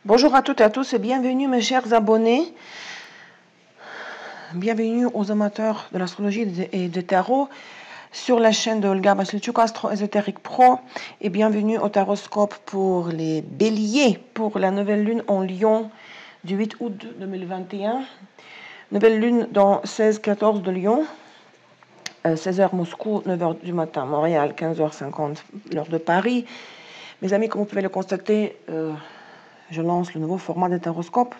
Bonjour à toutes et à tous et bienvenue mes chers abonnés. Bienvenue aux amateurs de l'astrologie et de tarot sur la chaîne de Olga Vasilchuk, Astro Ésotérique Pro, et bienvenue au taroscope pour les béliers pour la nouvelle lune en Lion du 8 août 2021. Nouvelle lune dans 16-14 de Lyon, 16h Moscou, 9h du matin Montréal, 15h50 l'heure de Paris. Mes amis, comme vous pouvez le constater, je lance le nouveau format des taroscopes.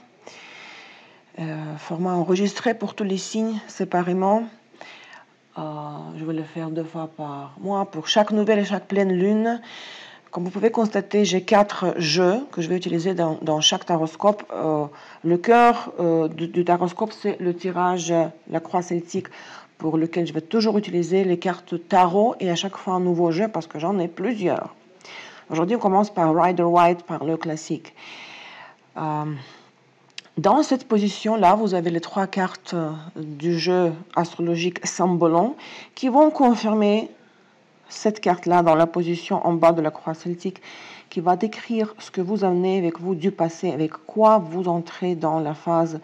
Format enregistré pour tous les signes séparément. Je vais le faire 2 fois par mois pour chaque nouvelle et chaque pleine lune. Comme vous pouvez constater, j'ai 4 jeux que je vais utiliser dans chaque taroscope. Le cœur du taroscope, c'est le tirage, la croix celtique, pour lequel je vais toujours utiliser les cartes tarot et à chaque fois un nouveau jeu parce que j'en ai plusieurs. Aujourd'hui, on commence par Rider White, par le classique. Dans cette position-là, vous avez les 3 cartes du jeu astrologique Sambolon qui vont confirmer cette carte-là dans la position en bas de la croix celtique qui va décrire ce que vous amenez avec vous du passé, avec quoi vous entrez dans la phase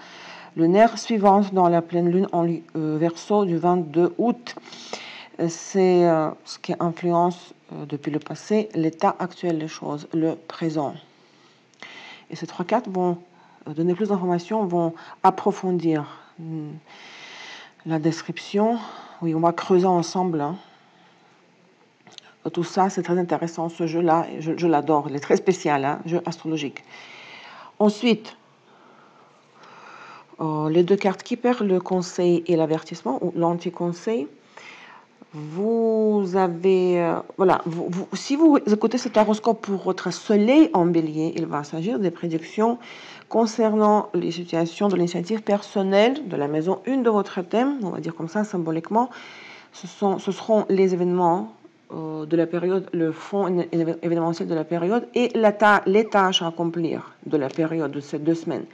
lunaire suivante dans la pleine lune en Verseau du 22 août. C'est ce qui influence depuis le passé l'état actuel des choses, le présent. Et ces 3 cartes vont donner plus d'informations, vont approfondir la description. Oui, on va creuser ensemble. Tout ça, c'est très intéressant, ce jeu-là. Je l'adore, il est très spécial, jeu astrologique. Ensuite, les 2 cartes qui perdent le conseil et l'avertissement, ou l'anti-conseil. Vous avez, si vous écoutez cet horoscope pour votre soleil en bélier, il va s'agir des prédictions concernant les situations de l'initiative personnelle de la maison 1 de votre thème, on va dire comme ça symboliquement. Ce seront les événements de la période, le fond événementiel de la période et les tâches à accomplir de la période de ces 2 semaines.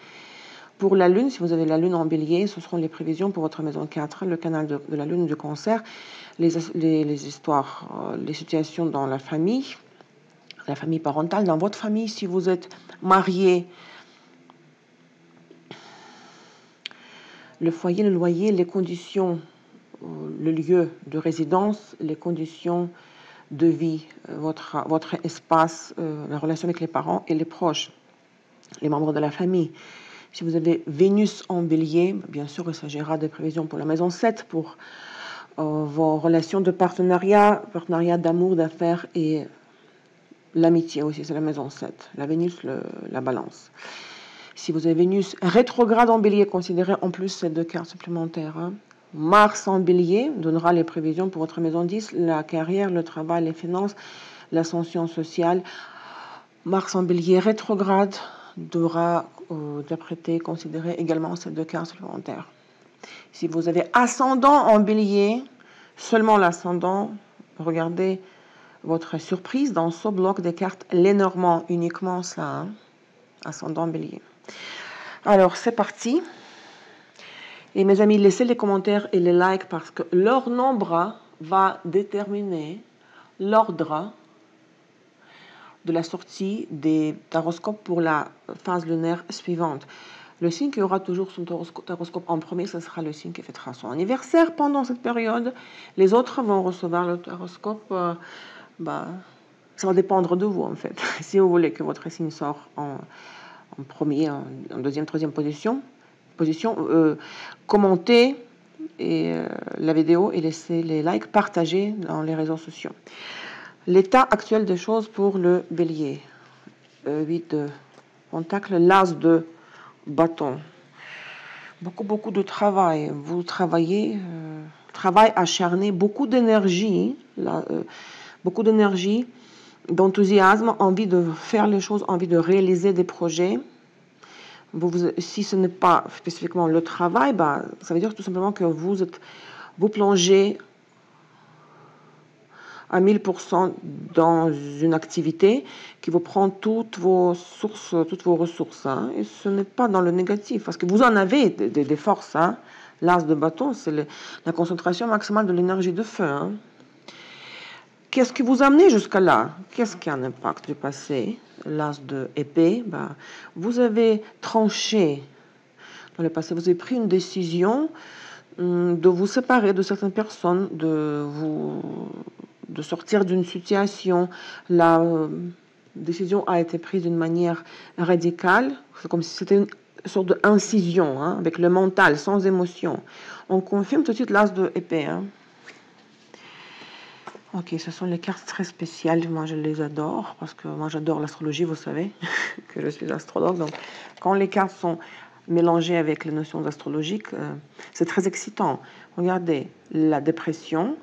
Pour la lune, si vous avez la lune en bélier, ce seront les prévisions pour votre maison 4, le canal de la lune du cancer, les histoires, les situations dans la famille parentale, dans votre famille, si vous êtes marié, le foyer, le loyer, les conditions, le lieu de résidence, les conditions de vie, votre espace, la relation avec les parents et les proches, les membres de la famille. Si vous avez Vénus en bélier, bien sûr, il s'agira des prévisions pour la maison 7, pour vos relations de partenariat d'amour, d'affaires et l'amitié aussi, c'est la maison 7. La Vénus, la balance. Si vous avez Vénus rétrograde en bélier, considérez en plus ces 2 cartes supplémentaires. Mars en bélier donnera les prévisions pour votre maison 10, la carrière, le travail, les finances, l'ascension sociale. Mars en bélier rétrograde devra considérer également ces 2 cartes supplémentaires. Si vous avez ascendant en bélier, seulement l'ascendant, regardez votre surprise dans ce bloc des cartes Lenormand, uniquement ça, ascendant bélier. Alors, c'est parti. Et mes amis, laissez les commentaires et les likes parce que leur nombre va déterminer l'ordre de la sortie des taroscopes pour la phase lunaire suivante. Le signe qui aura toujours son taroscope en premier, ce sera le signe qui fêtera son anniversaire pendant cette période. Les autres vont recevoir le taroscope. Ça va dépendre de vous, en fait. Si vous voulez que votre signe sorte en premier, en deuxième, troisième position, commentez la vidéo et laissez les likes, partagez dans les réseaux sociaux. L'état actuel des choses pour le bélier. 8 de pentacle, l'as de bâton. Beaucoup de travail. Vous travaillez, travail acharné, beaucoup d'énergie, d'enthousiasme, envie de faire les choses, envie de réaliser des projets. Si ce n'est pas spécifiquement le travail, ça veut dire tout simplement que vous plongez à 1000% dans une activité qui vous prend toutes vos ressources. Et ce n'est pas dans le négatif, parce que vous en avez des forces. L'as de bâton, c'est la concentration maximale de l'énergie de feu. Qu'est-ce qui vous a amené jusqu'à là? Qu'est-ce qui a un impact du passé? L'as de épée, vous avez tranché dans le passé, vous avez pris une décision de vous séparer de certaines personnes, de sortir d'une situation. La décision a été prise d'une manière radicale. C'est comme si c'était une sorte d'incision, hein, avec le mental, sans émotion. On confirme tout de suite l'as de épée. Hein. Ok, ce sont les cartes très spéciales. Moi, je les adore parce que moi, j'adore l'astrologie, vous savez, que je suis astrologue. Donc, quand les cartes sont mélangées avec les notions astrologiques, c'est très excitant. Regardez, la dépression,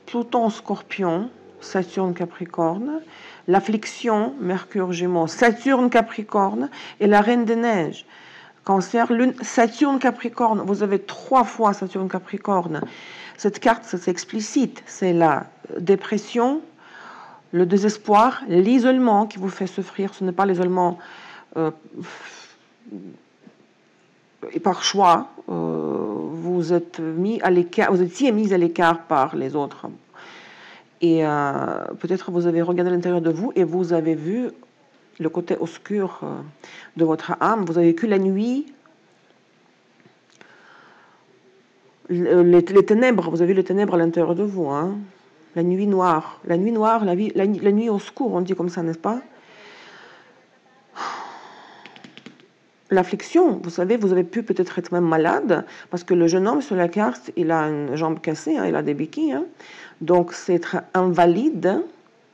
Pluton Scorpion, Saturne Capricorne, l'affliction, Mercure Gémeaux, Saturne Capricorne et la Reine des Neiges. Cancer, Lune, Saturne Capricorne. Vous avez 3 fois Saturne Capricorne. Cette carte, c'est explicite. C'est la dépression, le désespoir, l'isolement qui vous fait souffrir. Ce n'est pas l'isolement par choix. Vous êtes mis à l'écart, vous étiez mis à l'écart par les autres. Et peut-être vous avez regardé l'intérieur de vous et vous avez vu le côté obscur de votre âme. Vous avez vécu la nuit, les ténèbres. Vous avez vu les ténèbres à l'intérieur de vous. Hein. La nuit noire. La nuit noire, la nuit obscure, on dit comme ça, n'est-ce pas? L'affliction, vous savez, vous avez pu peut-être être même malade, parce que le jeune homme sur la carte, il a une jambe cassée, hein, il a des béquilles. Hein. Donc, c'est être invalide,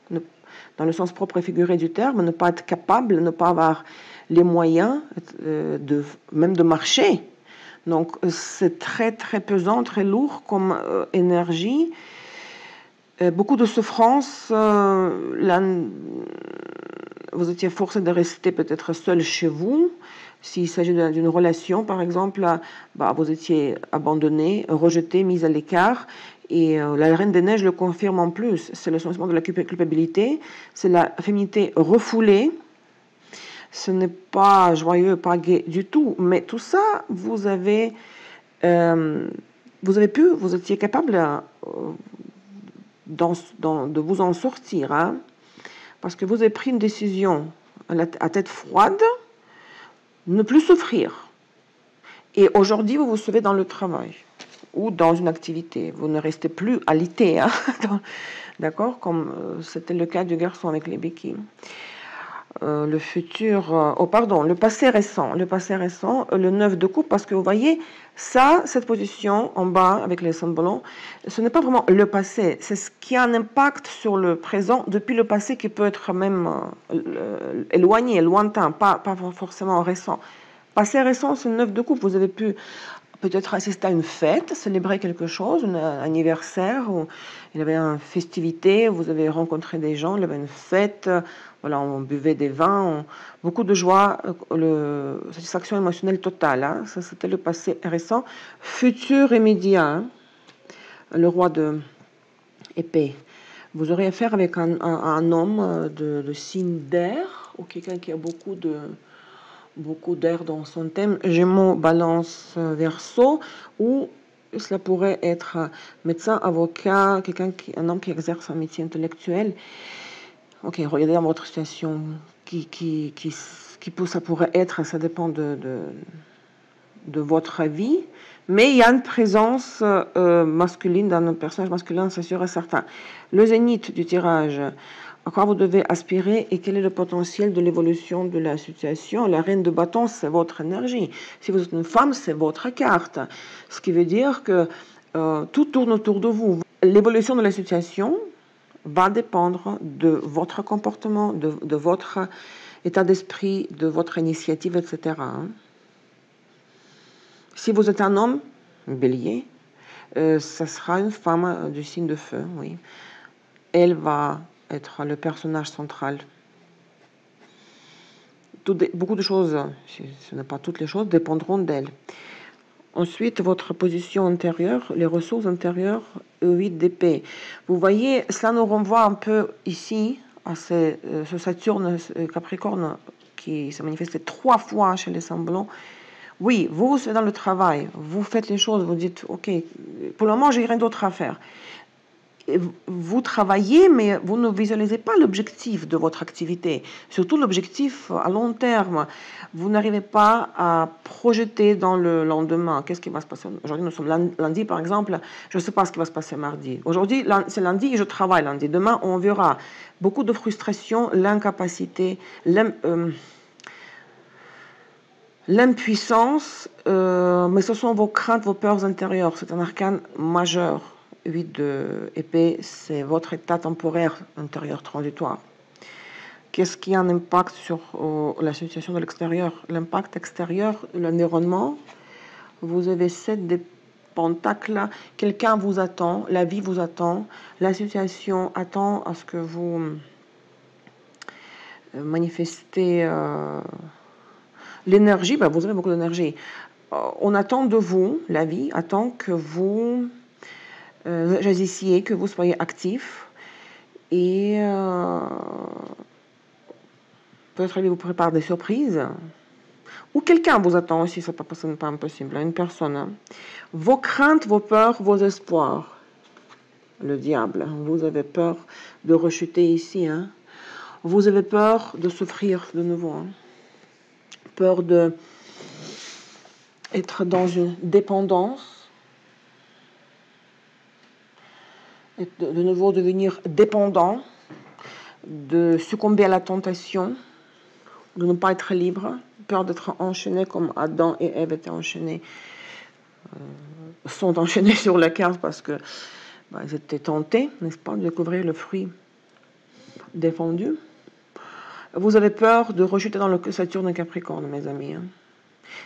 dans le sens propre et figuré du terme, ne pas être capable, ne pas avoir les moyens même de marcher. Donc, c'est très, très pesant, très lourd comme énergie. Beaucoup de souffrance. Vous étiez forcé de rester peut-être seul chez vous. S'il s'agit d'une relation, par exemple, vous étiez abandonné, rejeté, mis à l'écart. Et la Reine des Neiges le confirme en plus. C'est le sentiment de la culpabilité, c'est la féminité refoulée. Ce n'est pas joyeux, pas gai du tout. Mais tout ça, vous étiez capable de vous en sortir. Hein, parce que vous avez pris une décision à tête froide, ne plus souffrir. Et aujourd'hui, vous vous sauvez dans le travail ou dans une activité. Vous ne restez plus alité, hein, d'accord, comme c'était le cas du garçon avec les béquilles. Le passé récent, le 9 de coupe, parce que vous voyez, cette position en bas avec les symboles, ce n'est pas vraiment le passé, c'est ce qui a un impact sur le présent depuis le passé qui peut être même éloigné, lointain, pas forcément récent. Passé récent, c'est le 9 de coupe, vous avez pu peut-être assister à une fête, célébrer quelque chose, un anniversaire, où il y avait une festivité, vous avez rencontré des gens, il y avait une fête, voilà, on buvait des vins, beaucoup de joie, satisfaction émotionnelle totale. Hein, ça, c'était le passé récent. Futur immédiat, hein, le roi de épée. Vous aurez affaire avec un homme de signe d'air, ou quelqu'un qui a beaucoup d'air dans son thème, Gémeaux, Balance, Verseau, ou cela pourrait être médecin, avocat, un homme qui exerce un métier intellectuel. Ok, regardez dans votre situation ça pourrait être, ça dépend de votre vie, mais il y a une présence masculine dans un personnage masculin, c'est sûr et certain. Le zénith du tirage, à quoi vous devez aspirer et quel est le potentiel de l'évolution de la situation. La reine de bâton, c'est votre énergie. Si vous êtes une femme, c'est votre carte. Ce qui veut dire que tout tourne autour de vous. L'évolution de la situation va dépendre de votre comportement, de votre état d'esprit, de votre initiative, etc. Si vous êtes un homme, bélier, ça sera une femme du signe de feu, oui. Elle va être le personnage central. Beaucoup de choses, ce n'est pas toutes les choses, dépendront d'elle. Ensuite, votre position antérieure, les ressources intérieures, 8 d'épée. Vous voyez, cela nous renvoie un peu ici à ce Saturne Capricorne qui s'est manifesté 3 fois chez les semblants. Oui, vous êtes dans le travail, vous faites les choses, vous dites, ok, pour le moment, j'ai rien d'autre à faire. vous travaillez, mais vous ne visualisez pas l'objectif de votre activité, surtout l'objectif à long terme. Vous n'arrivez pas à projeter dans le lendemain. Qu'est-ce qui va se passer? Aujourd'hui, nous sommes lundi, par exemple. Je ne sais pas ce qui va se passer mardi. Aujourd'hui, c'est lundi et je travaille lundi. Demain, on verra. Beaucoup de frustration, l'incapacité, l'impuissance, mais ce sont vos craintes, vos peurs intérieures. C'est un arcane majeur. 8 de épée, c'est votre état temporaire intérieur transitoire. Qu'est-ce qui a un impact sur la situation de l'extérieur? L'impact extérieur, l'environnement. Vous avez 7 de pentacles. Quelqu'un vous attend, la vie vous attend, la situation attend à ce que vous manifestez l'énergie. Ben, vous avez beaucoup d'énergie. On attend de vous, la vie attend que vous agissiez, que vous soyez actif. Et peut-être il vous prépare des surprises. Ou quelqu'un vous attend aussi, ça n'est pas impossible, une personne. Hein. Vos craintes, vos peurs, vos espoirs. Le diable, vous avez peur de rechuter ici. Hein. Vous avez peur de souffrir de nouveau. Hein. Peur de être dans une dépendance. Et de nouveau devenir dépendant. De succomber à la tentation. De ne pas être libre. Peur d'être enchaîné comme Adam et Ève étaient enchaînés. Sont enchaînés sur la carte parce que ils étaient tentés, n'est-ce pas, de découvrir le fruit défendu. Vous avez peur de rejeter dans le Saturne et Capricorne, mes amis. Hein.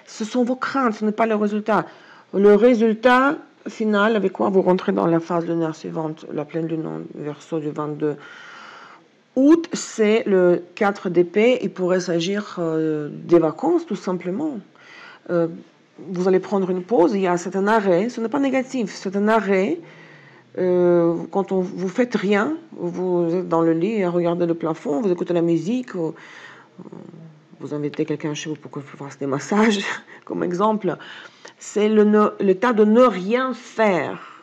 Ce sont vos craintes, ce n'est pas le résultat. Le résultat final, avec quoi vous rentrez dans la phase lunaire suivante, la pleine lune Verseau du 22 août, c'est le 4 d'épée. Il pourrait s'agir des vacances, tout simplement. Vous allez prendre une pause, c'est un arrêt, ce n'est pas négatif, c'est un arrêt. Quand vous faites rien, vous êtes dans le lit à regarder le plafond, vous écoutez la musique, vous invitez quelqu'un chez vous pour que vous fasse des massages, comme exemple. C'est l'état de ne rien faire,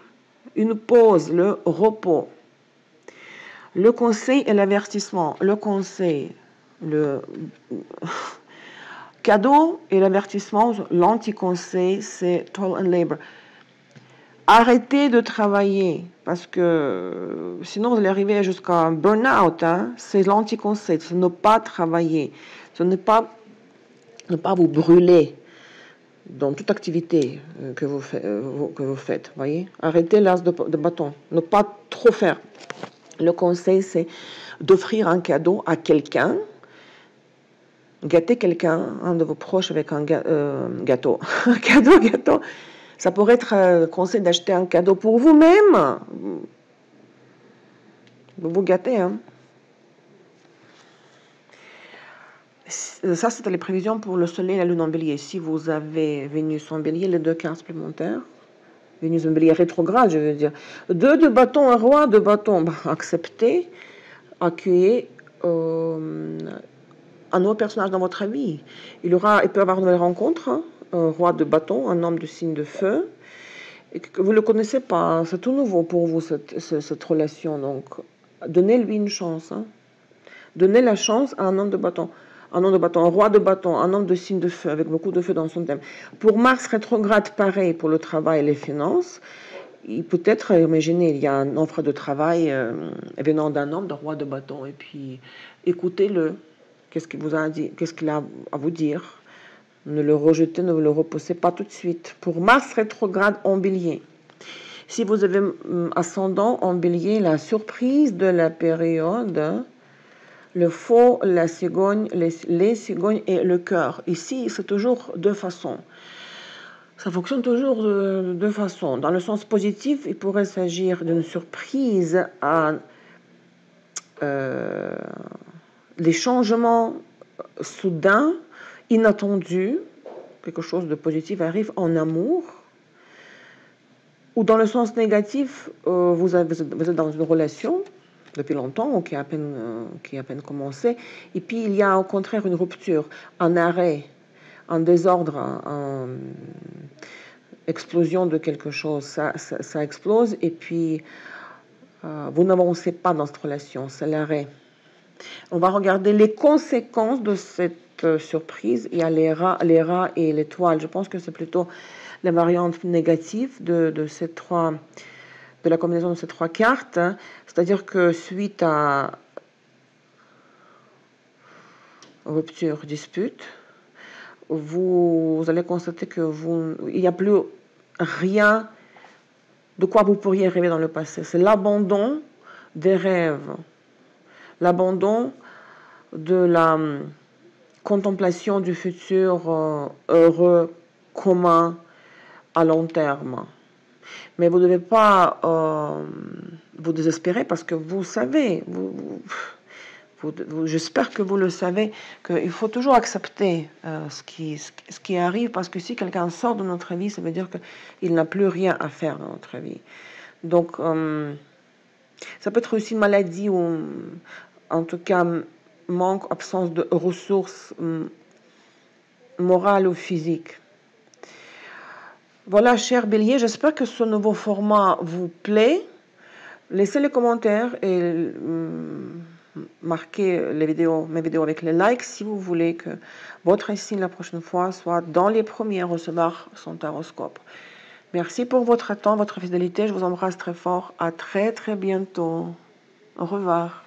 une pause, le repos. Le conseil et l'avertissement. Le conseil, le cadeau et l'avertissement, l'anti-conseil, c'est toil and labor. Arrêtez de travailler, parce que sinon vous allez arriver jusqu'à un burn-out. Hein? C'est l'anti-conseil, c'est ne pas travailler. Ce n'est pas ne pas vous brûler dans toute activité que vous faites. Voyez? Arrêtez l'as de bâton, ne pas trop faire. Le conseil, c'est d'offrir un cadeau à quelqu'un, gâter quelqu'un, un de vos proches avec un gâteau. Un gâteau. Ça pourrait être un conseil d'acheter un cadeau pour vous-même. Vous vous gâtez, hein. Ça, c'était les prévisions pour le soleil et la lune en bélier. Si vous avez Vénus en bélier, les 2 cartes supplémentaires. Vénus en bélier rétrograde, je veux dire. 2 de bâton, un roi de bâton. Acceptez, accueillez un nouveau personnage dans votre vie. Il peut y avoir une nouvelle rencontre. Hein. Un roi de bâton, un homme de signe de feu. Et que vous ne le connaissez pas, c'est tout nouveau pour vous, cette relation. Donc, donnez-lui une chance. Hein. Donnez la chance à un homme de bâton. Un homme de bâton, un roi de bâton, un homme de signe de feu, avec beaucoup de feu dans son thème. Pour Mars rétrograde, pareil pour le travail et les finances. Il peut être, imaginez, il y a une offre de travail venant d'un homme, d'un roi de bâton. Et puis, écoutez-le. Qu'est-ce qu'il vous a dit? Qu'est-ce qu'il a à vous dire? Ne le rejetez, ne le repoussez pas tout de suite. Pour Mars rétrograde en bélier. Si vous avez ascendant en bélier, la surprise de la période, le faux, la cigogne, les cigognes et le cœur. Ici, c'est toujours 2 façons. Ça fonctionne toujours de 2 façons. Dans le sens positif, il pourrait s'agir d'une surprise à des changements soudains, inattendus. Quelque chose de positif arrive en amour. Ou dans le sens négatif, vous êtes dans une relation depuis longtemps, ou qui a à peine commencé, et puis il y a au contraire une rupture, un arrêt, un désordre, une explosion de quelque chose. Ça explose, et puis Vous n'avancez pas dans cette relation, c'est l'arrêt. On va regarder les conséquences de cette surprise. Il y a les rats et l'étoile. Je pense que c'est plutôt les variantes négatives de la combinaison de ces trois cartes. Hein. C'est-à-dire que suite à rupture, dispute, vous allez constater que il n'y a plus rien de quoi vous pourriez rêver dans le passé. C'est l'abandon des rêves, l'abandon de la contemplation du futur heureux, commun, à long terme. Mais vous ne devez pas vous désespérer parce que vous savez, j'espère que vous le savez, qu'il faut toujours accepter ce qui arrive, parce que si quelqu'un sort de notre vie, ça veut dire qu'il n'a plus rien à faire dans notre vie. Donc, ça peut être aussi une maladie ou, en tout cas, manque, absence de ressources morales ou physiques. Voilà, cher Bélier, j'espère que ce nouveau format vous plaît. Laissez les commentaires et marquez mes vidéos avec les likes si vous voulez que votre signe la prochaine fois soit dans les premiers à recevoir son horoscope. Merci pour votre temps, votre fidélité. Je vous embrasse très fort. À très très bientôt. Au revoir.